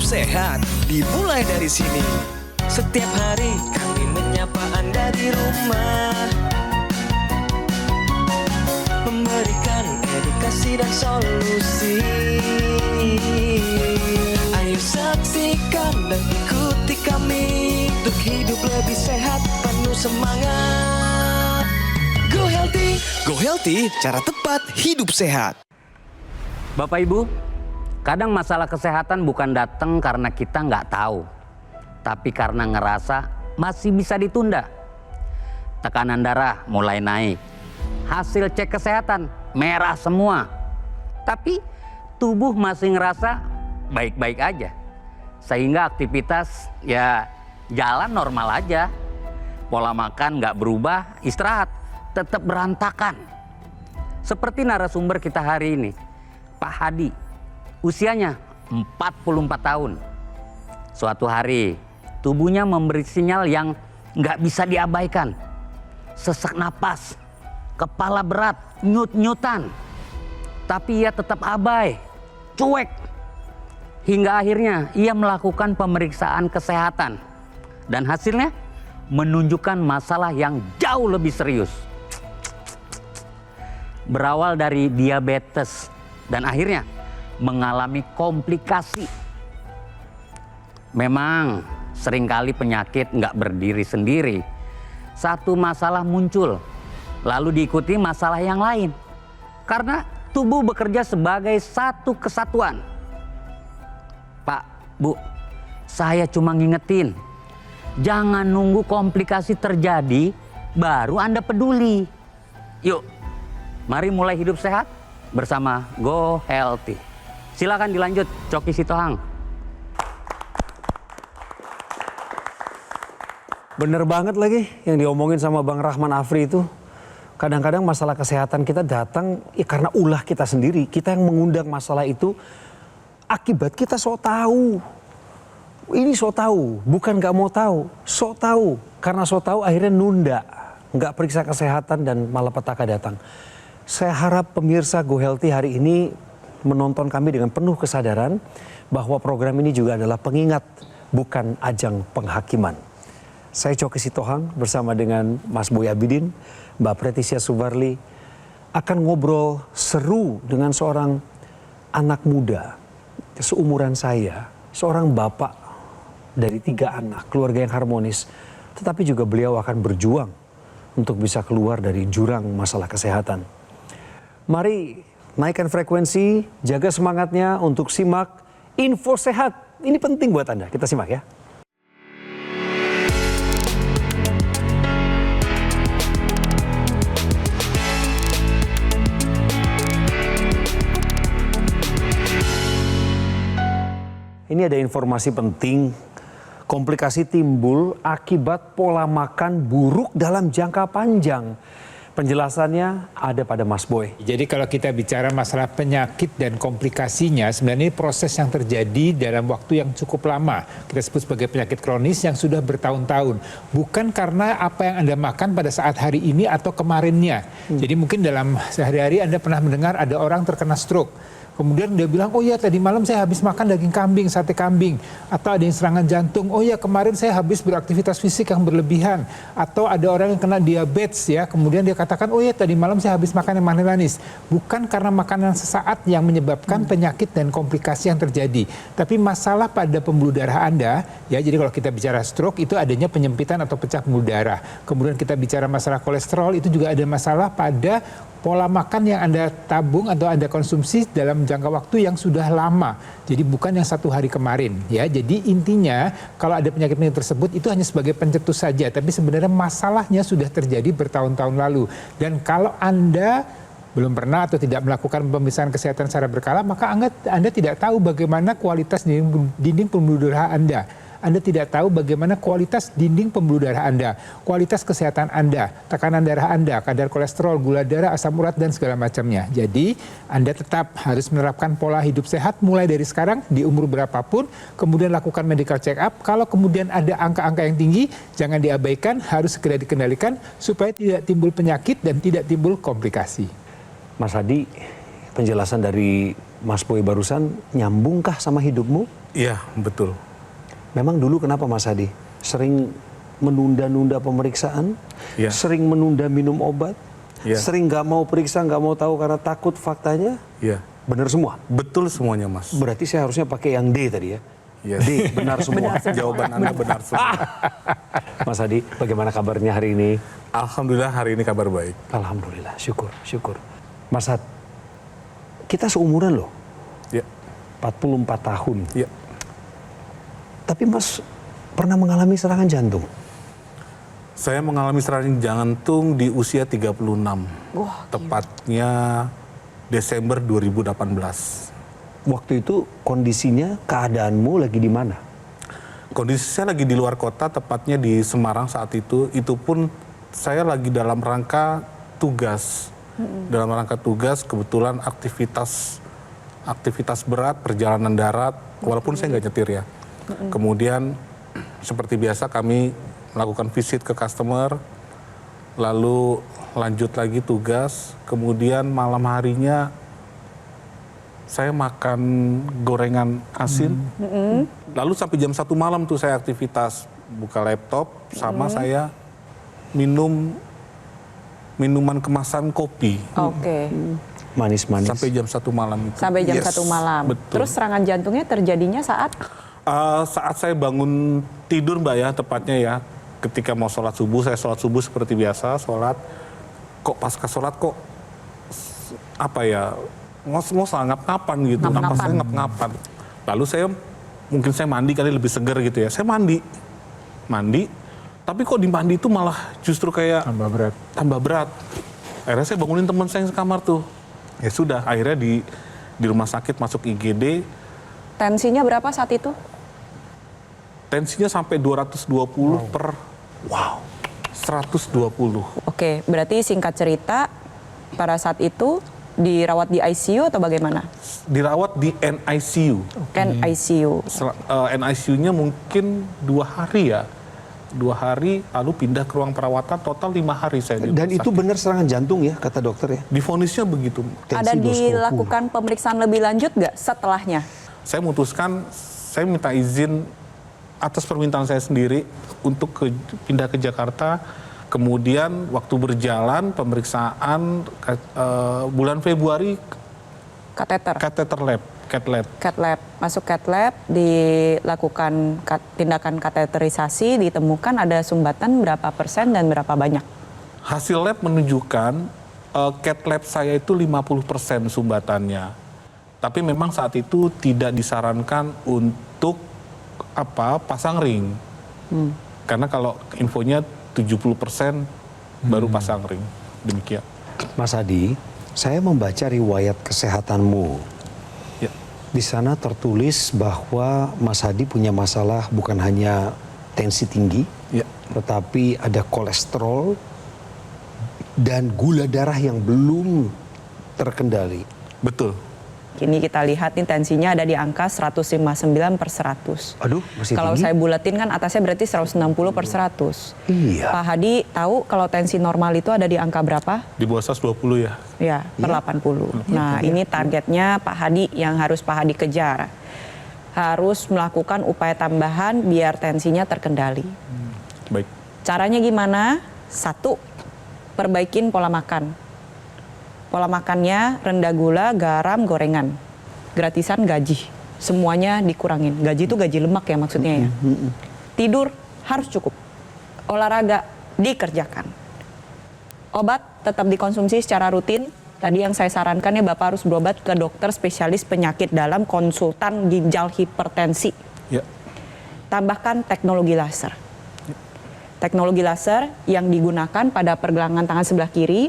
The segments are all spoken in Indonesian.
sehat dimulai dari sini. Setiap hari kami menyapa Anda di rumah, memberikan edukasi dan solusi. Ayo saksikan dan ikuti kami untuk hidup lebih sehat, penuh semangat. Go Healthy, cara tepat hidup sehat. Bapak Ibu, kadang masalah kesehatan bukan datang karena kita nggak tahu, tapi karena ngerasa masih bisa ditunda. Tekanan darah mulai naik, hasil cek kesehatan merah semua, tapi tubuh masih ngerasa baik-baik aja. Sehingga aktivitas ya jalan normal aja, pola makan nggak berubah, istirahat tetap berantakan. Seperti narasumber kita hari ini, Pak Hadi, usianya 44 tahun. Suatu hari, tubuhnya memberi sinyal yang nggak bisa diabaikan. Sesak napas, kepala berat, nyut-nyutan. Tapi ia tetap abai, cuek. Hingga akhirnya ia melakukan pemeriksaan kesehatan. Dan hasilnya menunjukkan masalah yang jauh lebih serius. Berawal dari diabetes dan akhirnya mengalami komplikasi. Memang seringkali penyakit nggak berdiri sendiri. Satu masalah muncul, lalu diikuti masalah yang lain. Karena tubuh bekerja sebagai satu kesatuan. Pak, Bu, saya cuma ngingetin, jangan nunggu komplikasi terjadi baru Anda peduli. Yuk, mari mulai hidup sehat bersama Go Healthy. Silakan dilanjut, Coki Sitohang. Bener banget lagi yang diomongin sama Bang Rahman Afri itu. Kadang-kadang masalah kesehatan kita datang ya karena ulah kita sendiri. Kita yang mengundang masalah itu akibat kita sok tahu. Ini sok tahu, bukan gak mau tahu. Sok tahu, karena sok tahu akhirnya nunda. Nggak periksa kesehatan dan malapetaka datang. Saya harap pemirsa Go Healthy hari ini menonton kami dengan penuh kesadaran bahwa program ini juga adalah pengingat, bukan ajang penghakiman. Saya Coki Sitohang bersama dengan Mas Boy Abidin, Mbak Pretisia Subarli akan ngobrol seru dengan seorang anak muda seumuran saya, seorang bapak dari 3 anak, keluarga yang harmonis, tetapi juga beliau akan berjuang untuk bisa keluar dari jurang masalah kesehatan. Mari naikkan frekuensi, jaga semangatnya untuk simak info sehat. Ini penting buat Anda, kita simak ya. Ini ada informasi penting, komplikasi timbul akibat pola makan buruk dalam jangka panjang. Penjelasannya ada pada Mas Boy. Jadi kalau kita bicara masalah penyakit dan komplikasinya, sebenarnya ini proses yang terjadi dalam waktu yang cukup lama. Kita sebut sebagai penyakit kronis yang sudah bertahun-tahun. Bukan karena apa yang Anda makan pada saat hari ini atau kemarinnya. Jadi mungkin dalam sehari-hari Anda pernah mendengar ada orang terkena stroke. Kemudian dia bilang, oh ya tadi malam saya habis makan daging kambing, sate kambing. Atau ada yang serangan jantung, oh ya kemarin saya habis beraktivitas fisik yang berlebihan. Atau ada orang yang kena diabetes ya, kemudian dia katakan, oh ya tadi malam saya habis makan yang manis-manis. Bukan karena makanan sesaat yang menyebabkan penyakit dan komplikasi yang terjadi. Tapi masalah pada pembuluh darah Anda, ya jadi kalau kita bicara stroke itu adanya penyempitan atau pecah pembuluh darah. Kemudian kita bicara masalah kolesterol, itu juga ada masalah pada pola makan yang Anda tabung atau Anda konsumsi dalam jangka waktu yang sudah lama. Jadi bukan yang 1 hari kemarin ya. Jadi intinya kalau ada penyakit-penyakit tersebut itu hanya sebagai pencetus saja, tapi sebenarnya masalahnya sudah terjadi bertahun-tahun lalu. Dan kalau Anda belum pernah atau tidak melakukan pemeriksaan kesehatan secara berkala, maka Anda tidak tahu bagaimana kualitas dinding pembuluh darah Anda. Anda tidak tahu bagaimana kualitas dinding pembuluh darah Anda, kualitas kesehatan Anda, tekanan darah Anda, kadar kolesterol, gula darah, asam urat, dan segala macamnya. Jadi, Anda tetap harus menerapkan pola hidup sehat mulai dari sekarang, di umur berapapun, kemudian lakukan medical check up. Kalau kemudian ada angka-angka yang tinggi, jangan diabaikan, harus segera dikendalikan, supaya tidak timbul penyakit dan tidak timbul komplikasi. Mas Hadi, penjelasan dari Mas Boy barusan, nyambungkah sama hidupmu? Iya, betul. Memang dulu kenapa Mas Hadi? Sering menunda-nunda pemeriksaan? Iya. Sering menunda minum obat? Iya. Sering nggak mau periksa, nggak mau tahu karena takut faktanya? Iya. Benar semua? Betul semuanya, Mas. Berarti saya harusnya pakai yang D tadi ya? Yes. D, benar semua. Jawaban Anda benar semua. Mas Hadi, bagaimana kabarnya hari ini? Alhamdulillah hari ini kabar baik. Alhamdulillah, syukur, syukur. Mas Had, kita seumuran loh, Ya. 44 tahun. Ya. Tapi Mas pernah mengalami serangan jantung. Saya mengalami serangan jantung di usia 36. Tepatnya Desember 2018. Waktu itu kondisinya, keadaanmu lagi di mana? Kondisi saya lagi di luar kota, tepatnya di Semarang saat itu. Itu pun saya lagi dalam rangka tugas. Dalam rangka tugas, kebetulan aktivitas berat, perjalanan darat, walaupun saya nggak nyetir ya. Kemudian seperti biasa kami melakukan visit ke customer, lalu lanjut lagi tugas, kemudian malam harinya saya makan gorengan asin, lalu sampai jam 1 malam tuh saya aktivitas, buka laptop, sama saya minum minuman kemasan kopi. Oke. Manis-manis. Sampai jam 1 malam itu. Sampai jam Yes, 1 malam. Betul. Terus serangan jantungnya terjadinya saat? Saat saya bangun tidur Mbak ya, tepatnya ya. Ketika mau sholat subuh, saya sholat subuh seperti biasa, sholat. Kok pasca sholat kok, apa ya, mau ngap-ngapan gitu. Ngap-ngapan. Napas saya ngap-ngapan. Lalu mungkin saya mandi kali lebih seger gitu ya. Saya mandi. Tapi kok di mandi itu malah justru kayak tambah berat. Akhirnya saya bangunin teman saya yang sekamar tuh. Ya sudah, akhirnya di rumah sakit masuk IGD. Tensinya berapa saat itu? Tensinya sampai 220 per 120. Oke, berarti singkat cerita pada saat itu dirawat di ICU atau bagaimana? Dirawat di NICU. NICU. NICU-nya mungkin 2 hari ya. 2 hari lalu pindah ke ruang perawatan, total 5 hari saya di Dan rumah itu sakit. benar serangan jantung ya, kata dokter ya? Divonisnya begitu. Ada 220. dilakukan pemeriksaan lebih lanjut nggak setelahnya? Saya memutuskan, saya minta izin atas permintaan saya sendiri untuk pindah ke Jakarta. Kemudian waktu berjalan pemeriksaan bulan Februari Kateter. cath lab. Cath lab. Masuk cath lab, dilakukan tindakan kateterisasi, ditemukan ada sumbatan berapa persen dan berapa banyak? Hasil lab menunjukkan cath lab saya itu 50% sumbatannya. Tapi memang saat itu tidak disarankan untuk pasang ring. Karena kalau infonya 70% baru pasang ring. Demikian. Mas Hadi, saya membaca riwayat kesehatanmu. Ya. Di sana tertulis bahwa Mas Hadi punya masalah bukan hanya tensi tinggi, Ya. tetapi ada kolesterol dan gula darah yang belum terkendali. Betul. Ini kita lihat nih tensinya ada di angka 159 per 100. Aduh, masih Kalau tinggi. saya bulatin kan atasnya berarti 160 per 100. Iya. Pak Hadi tahu kalau tensi normal itu ada di angka berapa? Di bawah 120 ya. Ya, per 80. Nah, ini targetnya Pak Hadi yang harus Pak Hadi kejar. Harus melakukan upaya tambahan biar tensinya terkendali. Baik. Caranya gimana? 1, perbaikin pola makan. Pola makannya rendah gula, garam, gorengan. Gratisan gaji. Semuanya dikurangin. Gaji itu gaji lemak ya maksudnya ya. Tidur harus cukup. Olahraga dikerjakan. Obat tetap dikonsumsi secara rutin. Tadi yang saya sarankan ya Bapak harus berobat ke dokter spesialis penyakit dalam, konsultan ginjal hipertensi. Ya. Tambahkan teknologi laser. Teknologi laser yang digunakan pada pergelangan tangan sebelah kiri,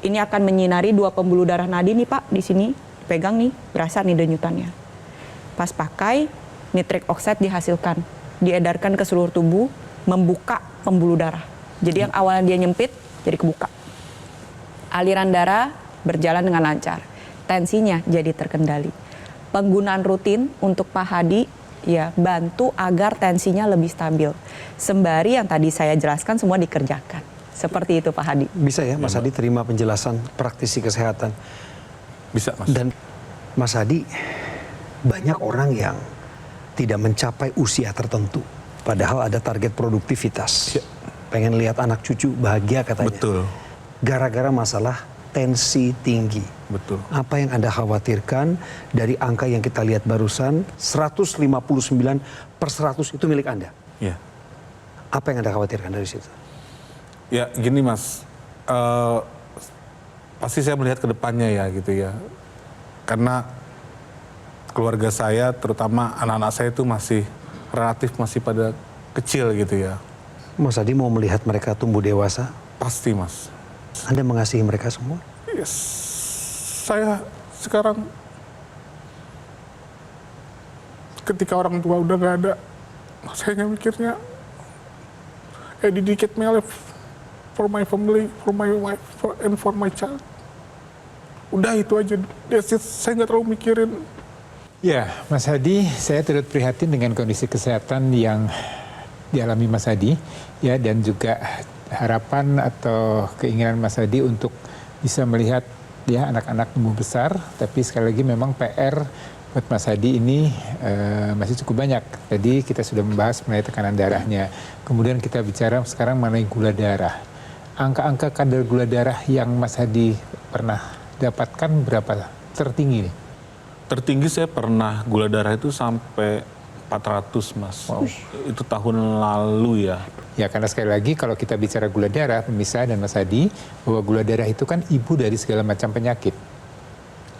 ini akan menyinari 2 pembuluh darah nadi nih Pak, di sini, pegang nih, berasa nih denyutannya. Pas pakai, nitrik oxide dihasilkan, diedarkan ke seluruh tubuh, membuka pembuluh darah. Jadi yang awalnya dia nyempit, jadi kebuka. Aliran darah berjalan dengan lancar, tensinya jadi terkendali. Penggunaan rutin untuk Pak Hadi, ya bantu agar tensinya lebih stabil. Sembari yang tadi saya jelaskan semua dikerjakan. Seperti itu Pak Hadi. Bisa ya Mas Hadi terima penjelasan praktisi kesehatan. Bisa, Mas. Dan Mas Hadi, banyak orang yang tidak mencapai usia tertentu. Padahal ada target produktivitas. Ya. Pengen lihat anak cucu bahagia katanya. Betul. Gara-gara masalah tensi tinggi. Betul. Apa yang Anda khawatirkan dari angka yang kita lihat barusan, 159/100 itu milik Anda. Ya. Apa yang Anda khawatirkan dari situ? Ya gini Mas, pasti saya melihat ke depannya ya gitu ya. Karena keluarga saya, terutama anak-anak saya itu masih relatif masih pada kecil gitu ya. Mas Hadi mau melihat mereka tumbuh dewasa? Pasti Mas. Anda mengasihi mereka semua? Yes. Saya sekarang ketika orang tua udah gak ada, saya mikirnya I dedicate my life for my family, for my wife, and for my child. Udah itu aja, that's it. Saya nggak terlalu mikirin. Ya, Mas Hadi, saya turut prihatin dengan kondisi kesehatan yang dialami Mas Hadi, ya, dan juga harapan atau keinginan Mas Hadi untuk bisa melihat ya anak-anak tumbuh besar. Tapi sekali lagi memang PR buat Mas Hadi ini masih cukup banyak. Tadi kita sudah membahas mengenai tekanan darahnya. Kemudian kita bicara sekarang mengenai gula darah. Angka-angka kadar gula darah yang Mas Hadi pernah dapatkan berapa tertinggi nih? Tertinggi saya pernah gula darah itu sampai 400 Mas. Wow. Itu tahun lalu ya. Ya, karena sekali lagi kalau kita bicara gula darah, pemirsa dan Mas Hadi, bahwa gula darah itu kan ibu dari segala macam penyakit.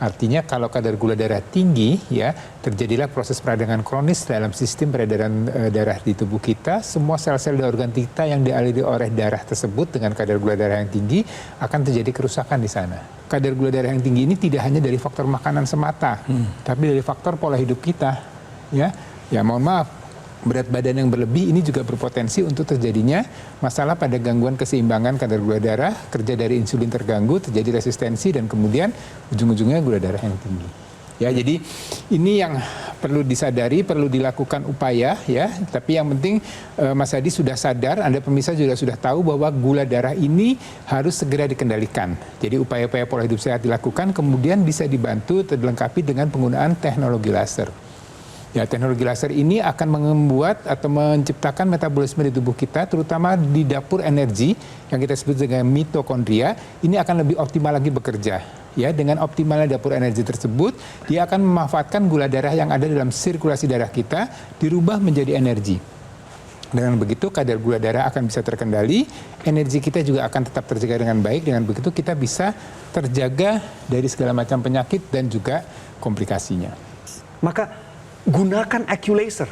Artinya kalau kadar gula darah tinggi, ya terjadilah proses peradangan kronis dalam sistem peredaran darah di tubuh kita. Semua sel-sel dan organ kita yang dialiri oleh darah tersebut dengan kadar gula darah yang tinggi akan terjadi kerusakan di sana. Kadar gula darah yang tinggi ini tidak hanya dari faktor makanan semata, tapi dari faktor pola hidup kita. Ya mohon maaf, berat badan yang berlebih ini juga berpotensi untuk terjadinya masalah pada gangguan keseimbangan kadar gula darah, kerja dari insulin terganggu, terjadi resistensi, dan kemudian ujung-ujungnya gula darah yang tinggi. Ya, jadi ini yang perlu disadari, perlu dilakukan upaya ya. Tapi yang penting Mas Hadi sudah sadar, Anda pemirsa juga sudah tahu bahwa gula darah ini harus segera dikendalikan. Jadi upaya-upaya pola hidup sehat dilakukan, kemudian bisa dibantu atau dilengkapi dengan penggunaan teknologi laser. Ya, teknologi laser ini akan membuat atau menciptakan metabolisme di tubuh kita, terutama di dapur energi yang kita sebut dengan mitokondria. Ini akan lebih optimal lagi bekerja. Ya, dengan optimalnya dapur energi tersebut, dia akan memanfaatkan gula darah yang ada dalam sirkulasi darah kita dirubah menjadi energi. Dengan begitu kadar gula darah akan bisa terkendali, energi kita juga akan tetap terjaga dengan baik. Dengan begitu kita bisa terjaga dari segala macam penyakit dan juga komplikasinya. Maka gunakan AccuLaser.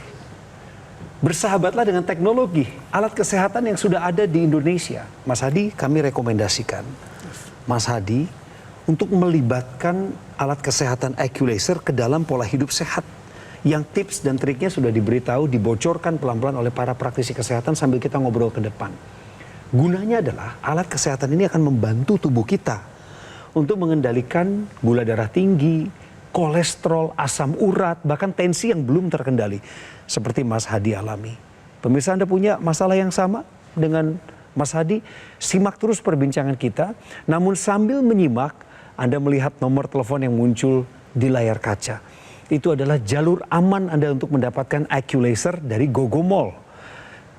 Bersahabatlah dengan teknologi, alat kesehatan yang sudah ada di Indonesia. Mas Hadi, kami rekomendasikan Mas Hadi untuk melibatkan alat kesehatan AccuLaser ke dalam pola hidup sehat. Yang tips dan triknya sudah diberitahu, dibocorkan pelan-pelan oleh para praktisi kesehatan sambil kita ngobrol ke depan. Gunanya adalah alat kesehatan ini akan membantu tubuh kita untuk mengendalikan gula darah tinggi, kolesterol, asam urat, bahkan tensi yang belum terkendali. Seperti Mas Hadi alami. Pemirsa, Anda punya masalah yang sama dengan Mas Hadi? Simak terus perbincangan kita. Namun sambil menyimak, Anda melihat nomor telepon yang muncul di layar kaca. Itu adalah jalur aman Anda untuk mendapatkan AccuLaser dari Gogomall.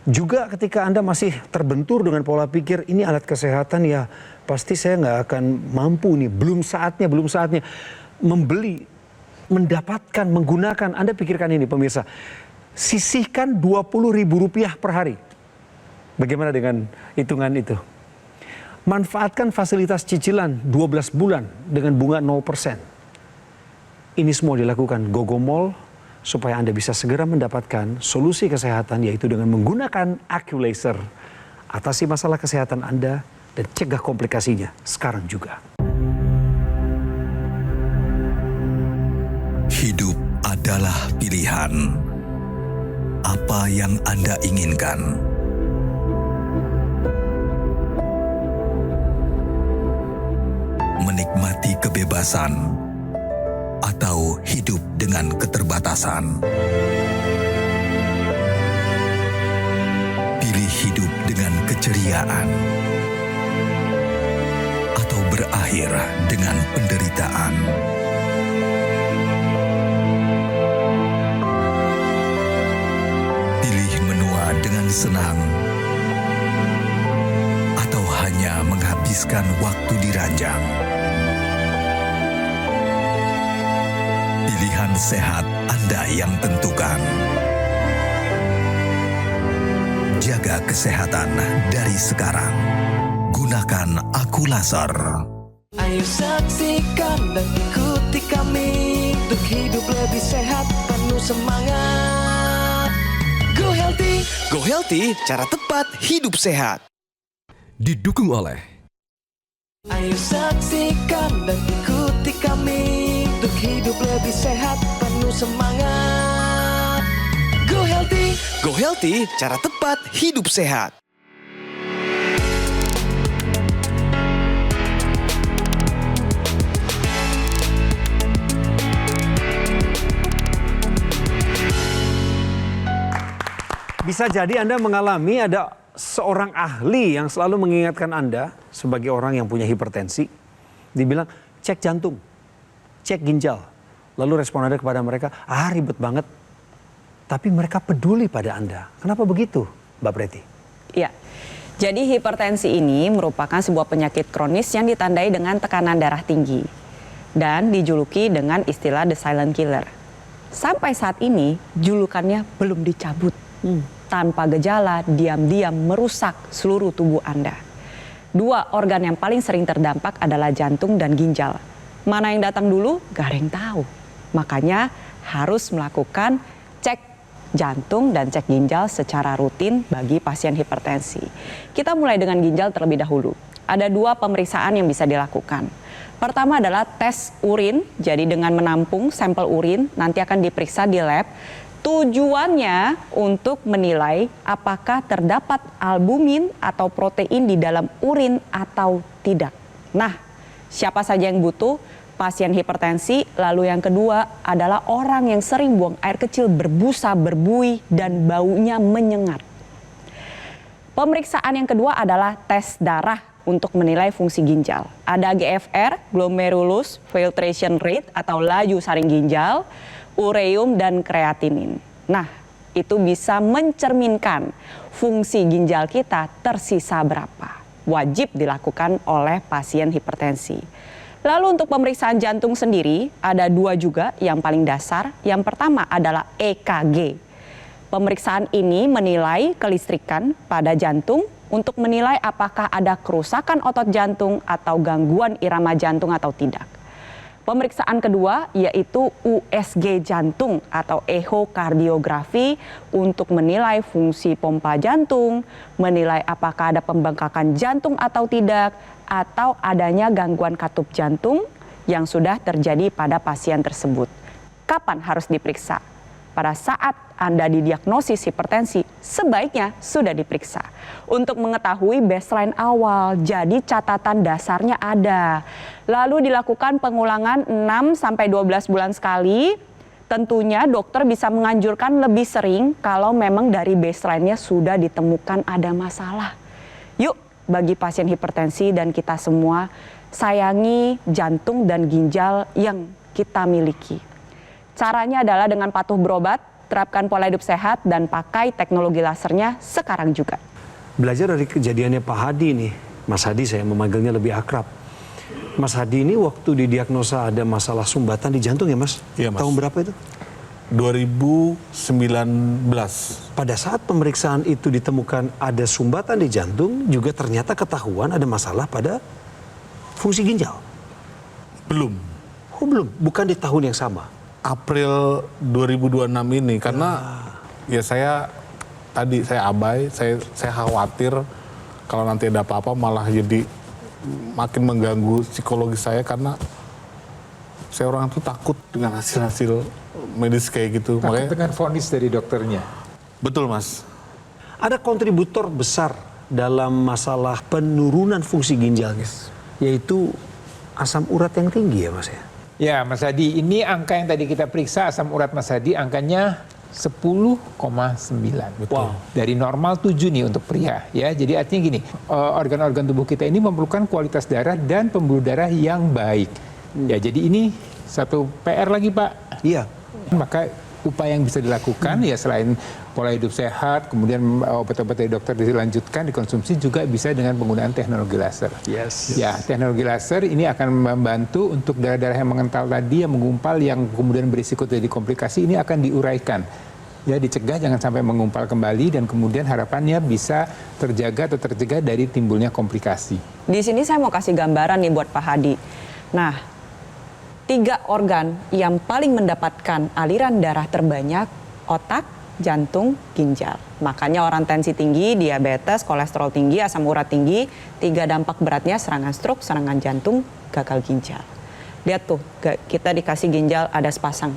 Juga ketika Anda masih terbentur dengan pola pikir, ini alat kesehatan ya pasti saya nggak akan mampu nih, belum saatnya. Membeli, mendapatkan, menggunakan. Anda pikirkan ini pemirsa, sisihkan Rp20.000 per hari. Bagaimana dengan hitungan itu? Manfaatkan fasilitas cicilan 12 bulan dengan bunga 0%. Ini semua dilakukan Gogomall supaya Anda bisa segera mendapatkan solusi kesehatan, yaitu dengan menggunakan AccuLaser. Atasi masalah kesehatan Anda dan cegah komplikasinya sekarang juga. Hidup adalah pilihan. Apa yang Anda inginkan? Menikmati kebebasan atau hidup dengan keterbatasan? Pilih hidup dengan keceriaan atau berakhir dengan penderitaan. Pilih menua dengan senang atau hanya menghabiskan waktu di ranjang. Pilihan sehat Anda yang tentukan. Jaga kesehatan dari sekarang. Gunakan Akulaser. Ayo saksikan dan ikuti kami untuk hidup lebih sehat, penuh semangat. Go Healthy, cara tepat hidup sehat. Didukung oleh Ayo saksikan dan ikuti kami untuk hidup lebih sehat, penuh semangat. Go Healthy, cara tepat hidup sehat. Bisa jadi Anda mengalami ada seorang ahli yang selalu mengingatkan Anda sebagai orang yang punya hipertensi. Dibilang cek jantung, cek ginjal. Lalu respon Anda kepada mereka, ribet banget. Tapi mereka peduli pada Anda. Kenapa begitu, Mbak Preti? Iya. Jadi hipertensi ini merupakan sebuah penyakit kronis yang ditandai dengan tekanan darah tinggi dan dijuluki dengan istilah the silent killer. Sampai saat ini julukannya belum dicabut. Tanpa gejala, diam-diam merusak seluruh tubuh Anda. Dua organ yang paling sering terdampak adalah jantung dan ginjal. Mana yang datang dulu? Gak ada yang tahu. Makanya harus melakukan cek jantung dan cek ginjal secara rutin bagi pasien hipertensi. Kita mulai dengan ginjal terlebih dahulu. Ada dua pemeriksaan yang bisa dilakukan. Pertama adalah tes urin, jadi dengan menampung sampel urin nanti akan diperiksa di lab. Tujuannya untuk menilai apakah terdapat albumin atau protein di dalam urin atau tidak. Nah, siapa saja yang butuh? Pasien hipertensi. Lalu yang kedua adalah orang yang sering buang air kecil berbusa, berbuih, dan baunya menyengat. Pemeriksaan yang kedua adalah tes darah untuk menilai fungsi ginjal. Ada GFR, glomerulus filtration rate atau laju saring ginjal, ureum, dan kreatinin. Nah, itu bisa mencerminkan fungsi ginjal kita tersisa berapa. Wajib dilakukan oleh pasien hipertensi. Lalu untuk pemeriksaan jantung sendiri ada dua juga yang paling dasar. Yang pertama adalah EKG. Pemeriksaan ini menilai kelistrikan pada jantung untuk menilai apakah ada kerusakan otot jantung atau gangguan irama jantung atau tidak. Pemeriksaan kedua yaitu USG jantung atau ehokardiografi untuk menilai fungsi pompa jantung, menilai apakah ada pembengkakan jantung atau tidak, atau adanya gangguan katup jantung yang sudah terjadi pada pasien tersebut. Kapan harus diperiksa? Pada saat Anda didiagnosis hipertensi, sebaiknya sudah diperiksa. Untuk mengetahui baseline awal, jadi catatan dasarnya ada. Lalu dilakukan pengulangan 6-12 bulan sekali. Tentunya dokter bisa menganjurkan lebih sering kalau memang dari baseline-nya sudah ditemukan ada masalah. Yuk, bagi pasien hipertensi dan kita semua, sayangi jantung dan ginjal yang kita miliki. Caranya adalah dengan patuh berobat, terapkan pola hidup sehat, dan pakai teknologi lasernya sekarang juga. Belajar dari kejadiannya Pak Hadi nih, Mas Hadi saya memanggilnya lebih akrab. Mas Hadi ini waktu didiagnosa ada masalah sumbatan di jantung ya Mas? Iya Mas. Tahun berapa itu? 2019. Pada saat pemeriksaan itu ditemukan ada sumbatan di jantung, juga ternyata ketahuan ada masalah pada fungsi ginjal. Belum. Oh belum, bukan di tahun yang sama. April 2026 ini karena ya saya abai, saya khawatir kalau nanti ada apa-apa malah jadi makin mengganggu psikologi saya karena saya orang itu takut dengan hasil-hasil medis kayak gitu. Takut dengan vonis dari dokternya. Betul Mas. Ada kontributor besar dalam masalah penurunan fungsi ginjalnya, yaitu asam urat yang tinggi ya Mas ya? Ya Mas Hadi, ini angka yang tadi kita periksa asam urat Mas Hadi angkanya 10,9. Betul. Dari normal 7 nih untuk pria ya. Jadi artinya gini, organ-organ tubuh kita ini memerlukan kualitas darah dan pembuluh darah yang baik. Ya, jadi ini satu PR lagi, Pak. Iya. Maka upaya yang bisa dilakukan ya selain pola hidup sehat, kemudian obat-obat dari dokter dilanjutkan dikonsumsi juga bisa dengan penggunaan teknologi laser. Yes. Ya, teknologi laser ini akan membantu untuk darah-darah yang mengental tadi, yang menggumpal, yang kemudian berisiko terjadi komplikasi, ini akan diuraikan. Ya, dicegah jangan sampai mengumpal kembali dan kemudian harapannya bisa terjaga atau tercegah dari timbulnya komplikasi. Di sini saya mau kasih gambaran nih buat Pak Hadi. Nah, 3 organ yang paling mendapatkan aliran darah terbanyak, otak, jantung, ginjal. Makanya orang tensi tinggi, diabetes, kolesterol tinggi, asam urat tinggi, 3 dampak beratnya serangan stroke, serangan jantung, gagal ginjal. Lihat tuh, kita dikasih ginjal ada sepasang.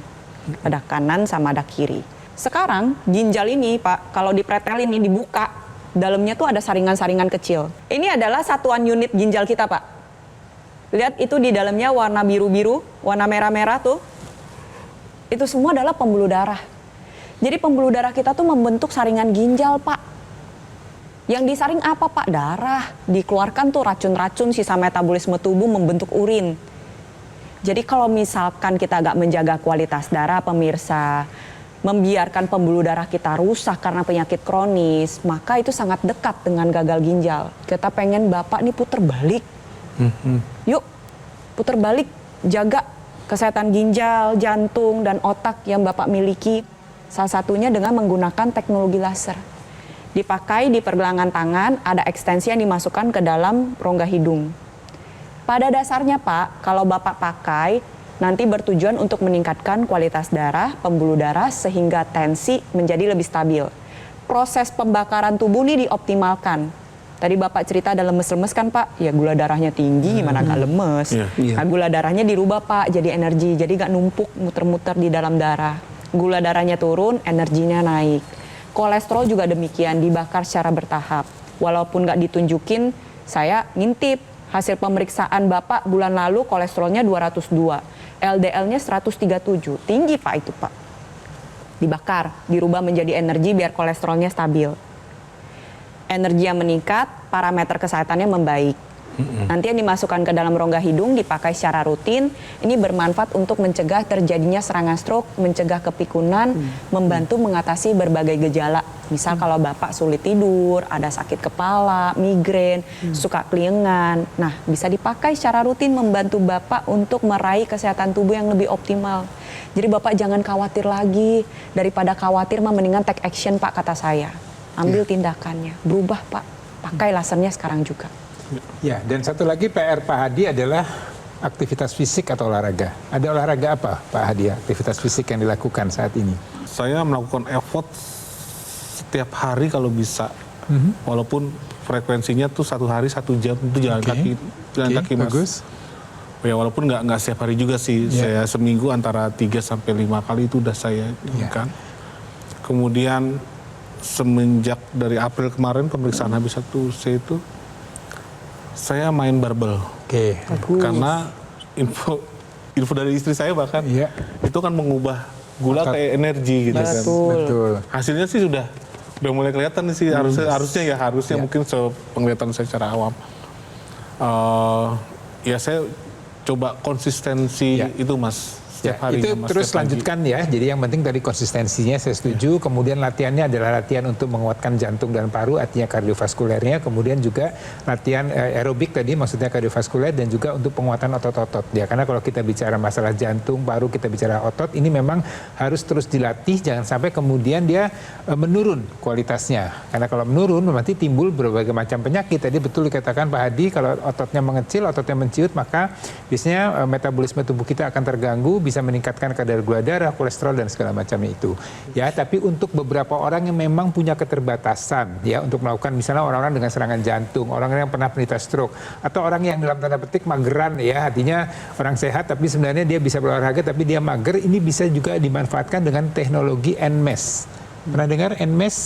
Ada kanan sama ada kiri. Sekarang ginjal ini Pak, kalau dipretelin ini dibuka, dalamnya tuh ada saringan-saringan kecil. Ini adalah satuan unit ginjal kita Pak. Lihat itu di dalamnya warna biru-biru, warna merah-merah tuh. Itu semua adalah pembuluh darah. Jadi pembuluh darah kita tuh membentuk saringan ginjal, Pak. Yang disaring apa, Pak? Darah. Dikeluarkan tuh racun-racun sisa metabolisme tubuh membentuk urin. Jadi kalau misalkan kita agak menjaga kualitas darah, pemirsa, membiarkan pembuluh darah kita rusak karena penyakit kronis, maka itu sangat dekat dengan gagal ginjal. Kita pengen Bapak nih puter balik. Yuk, putar balik, jaga kesehatan ginjal, jantung, dan otak yang Bapak miliki. Salah satunya dengan menggunakan teknologi laser. Dipakai di pergelangan tangan, ada ekstensi yang dimasukkan ke dalam rongga hidung. Pada dasarnya Pak, kalau Bapak pakai, nanti bertujuan untuk meningkatkan kualitas darah, pembuluh darah, sehingga tensi menjadi lebih stabil. Proses pembakaran tubuh ini dioptimalkan. Tadi Bapak cerita ada lemes-lemes kan Pak, ya gula darahnya tinggi gimana gak lemes. Nah, gula darahnya dirubah Pak jadi energi, jadi gak numpuk muter-muter di dalam darah. Gula darahnya turun, energinya naik. Kolesterol juga demikian, dibakar secara bertahap. Walaupun gak ditunjukin, saya ngintip hasil pemeriksaan Bapak bulan lalu kolesterolnya 202, LDL-nya 137, tinggi Pak itu Pak. Dibakar, dirubah menjadi energi biar kolesterolnya stabil. Energi yang meningkat, parameter kesehatannya membaik. Nanti yang dimasukkan ke dalam rongga hidung dipakai secara rutin. Ini bermanfaat untuk mencegah terjadinya serangan stroke, mencegah kepikunan, membantu mengatasi berbagai gejala. Misal kalau Bapak sulit tidur, ada sakit kepala, migrain, suka keliengan. Nah, bisa dipakai secara rutin membantu Bapak untuk meraih kesehatan tubuh yang lebih optimal. Jadi Bapak jangan khawatir lagi. Daripada khawatir mah mendingan take action Pak kata saya. Ambil tindakannya, berubah Pak, pakai lasernya sekarang juga. Ya, dan satu lagi PR Pak Hadi adalah aktivitas fisik atau olahraga. Ada olahraga apa Pak Hadi, aktivitas fisik yang dilakukan saat ini? Saya melakukan effort setiap hari kalau bisa, walaupun frekuensinya tuh 1 hari 1 jam itu jalan kaki Mas. Bagus. Ya walaupun nggak setiap hari juga sih, saya seminggu antara 3 sampai 5 kali itu udah saya lakukan. Kemudian semenjak dari April kemarin pemeriksaan habis 1C itu saya main barbel. Karena info dari istri saya bahkan itu kan mengubah gula kayak energi gitu kan. Betul. Hasilnya sih sudah mulai kelihatan sih, harusnya mungkin penglihatan saya secara awam. Ya saya coba konsistensi itu Mas. Itu terus lanjutkan ya. Jadi yang penting dari konsistensinya saya setuju. Kemudian latihannya adalah latihan untuk menguatkan jantung dan paru, artinya kardiovaskulernya. Kemudian juga latihan aerobik tadi, maksudnya kardiovaskuler, dan juga untuk penguatan otot-otot. Ya, karena kalau kita bicara masalah jantung, paru, kita bicara otot, ini memang harus terus dilatih. Jangan sampai kemudian dia menurun kualitasnya. Karena kalau menurun nanti timbul berbagai macam penyakit. Tadi betul dikatakan Pak Hadi, kalau ototnya mengecil, ototnya menciut, maka biasanya metabolisme tubuh kita akan terganggu, bisa meningkatkan kadar gula darah, kolesterol, dan segala macamnya itu. Ya, tapi untuk beberapa orang yang memang punya keterbatasan, ya, untuk melakukan misalnya orang-orang dengan serangan jantung, orang yang pernah penderita stroke, atau orang yang dalam tanda petik mageran, ya, artinya orang sehat tapi sebenarnya dia bisa berolahraga tapi dia mager, ini bisa juga dimanfaatkan dengan teknologi NMES. Pernah dengar NMES?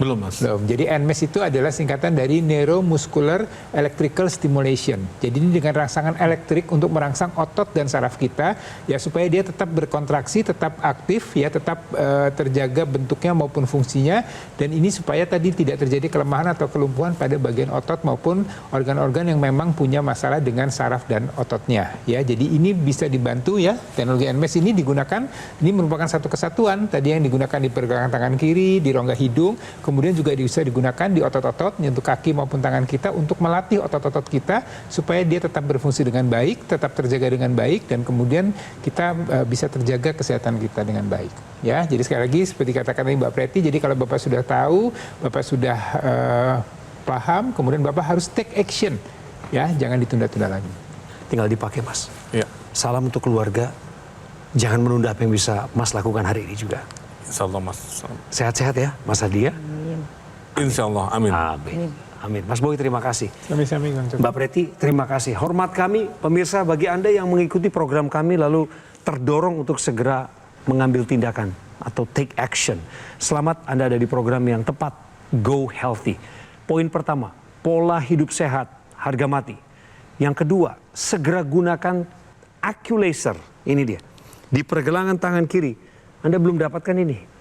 Belum, Mas. Belum. Jadi NMES itu adalah singkatan dari Neuromuscular Electrical Stimulation. Jadi ini dengan rangsangan elektrik untuk merangsang otot dan saraf kita ya supaya dia tetap berkontraksi, tetap aktif ya, tetap terjaga bentuknya maupun fungsinya, dan ini supaya tadi tidak terjadi kelemahan atau kelumpuhan pada bagian otot maupun organ-organ yang memang punya masalah dengan saraf dan ototnya ya. Jadi ini bisa dibantu ya. Teknologi NMES ini digunakan, ini merupakan satu kesatuan tadi yang digunakan di pergelangan tangan kiri, di rongga hidung. Kemudian juga bisa digunakan di otot-otot untuk kaki maupun tangan kita untuk melatih otot-otot kita supaya dia tetap berfungsi dengan baik, tetap terjaga dengan baik, dan kemudian kita bisa terjaga kesehatan kita dengan baik. Ya, jadi sekali lagi seperti katakan tadi Mbak Preti, jadi kalau Bapak sudah tahu, Bapak sudah paham, kemudian Bapak harus take action. Ya, jangan ditunda-tunda lagi. Tinggal dipakai, Mas. Ya. Salam untuk keluarga. Jangan menunda apa yang bisa Mas lakukan hari ini juga. Insya Allah, Mas. Sehat-sehat ya, Mas Adi ya. Insya Allah, amin. Amin. Amin. Mas Boy, terima kasih. Sami-sami, Kang Cok. Mbak Preti, terima kasih. Hormat kami, pemirsa, bagi Anda yang mengikuti program kami lalu terdorong untuk segera mengambil tindakan atau take action. Selamat, Anda ada di program yang tepat, Go Healthy. Poin pertama, pola hidup sehat, harga mati. Yang kedua, segera gunakan AccuLaser. Ini dia. Di pergelangan tangan kiri, Anda belum dapatkan ini.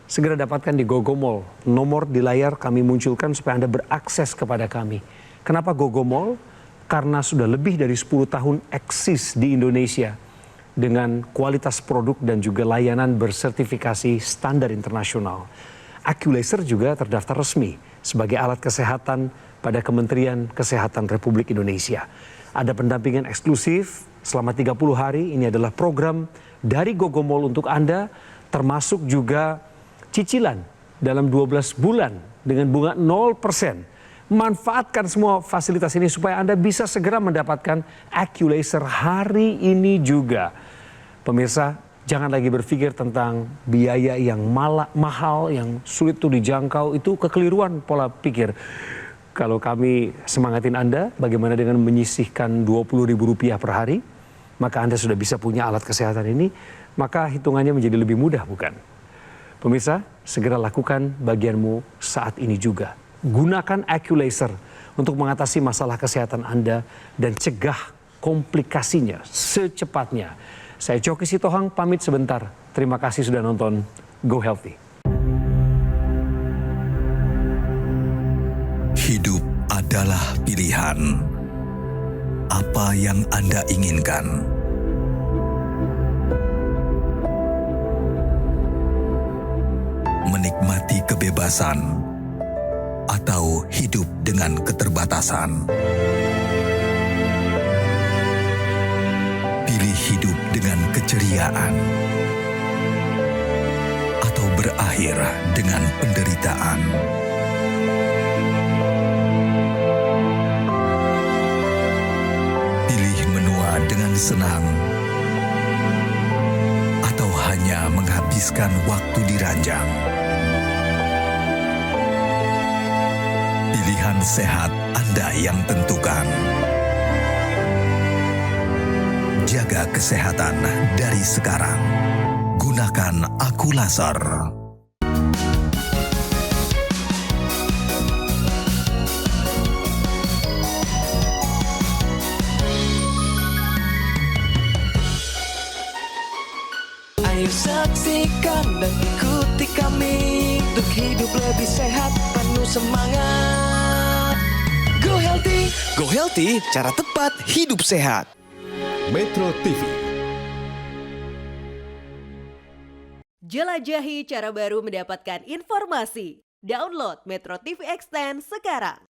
Segera dapatkan di Gogomall. Nomor di layar kami munculkan supaya Anda berakses kepada kami. Kenapa Gogomall? Karena sudah lebih dari 10 tahun eksis di Indonesia dengan kualitas produk dan juga layanan bersertifikasi standar internasional. AccuLaser juga terdaftar resmi sebagai alat kesehatan pada Kementerian Kesehatan Republik Indonesia. Ada pendampingan eksklusif selama 30 hari. Ini adalah program dari Gogomall untuk Anda, termasuk juga cicilan dalam 12 bulan dengan bunga 0%. Manfaatkan semua fasilitas ini supaya Anda bisa segera mendapatkan AccuLaser hari ini juga. Pemirsa, jangan lagi berpikir tentang biaya yang mahal, yang sulit untuk dijangkau. Itu kekeliruan pola pikir. Kalau kami semangatin Anda, bagaimana dengan menyisihkan Rp20.000 per hari, maka Anda sudah bisa punya alat kesehatan ini, maka hitungannya menjadi lebih mudah, bukan? Pemirsa, segera lakukan bagianmu saat ini juga. Gunakan AccuLaser untuk mengatasi masalah kesehatan Anda dan cegah komplikasinya secepatnya. Saya Coki Sitohang pamit sebentar. Terima kasih sudah nonton Go Healthy. Hidup adalah pilihan. Apa yang Anda inginkan? Menikmati kebebasan atau hidup dengan keterbatasan. Pilih hidup dengan keceriaan atau berakhir dengan penderitaan. Pilih menua dengan senang atau hanya menghabiskan waktu di ranjang. Pilihan sehat Anda yang tentukan. Jaga kesehatan dari sekarang. Gunakan AccuLaser. Ayo saksikan dan ikuti kami untuk hidup lebih sehat, penuh semangat. Go Healthy, Go Healthy, cara tepat hidup sehat. Metro TV. Jelajahi cara baru mendapatkan informasi. Download Metro TV Extend sekarang.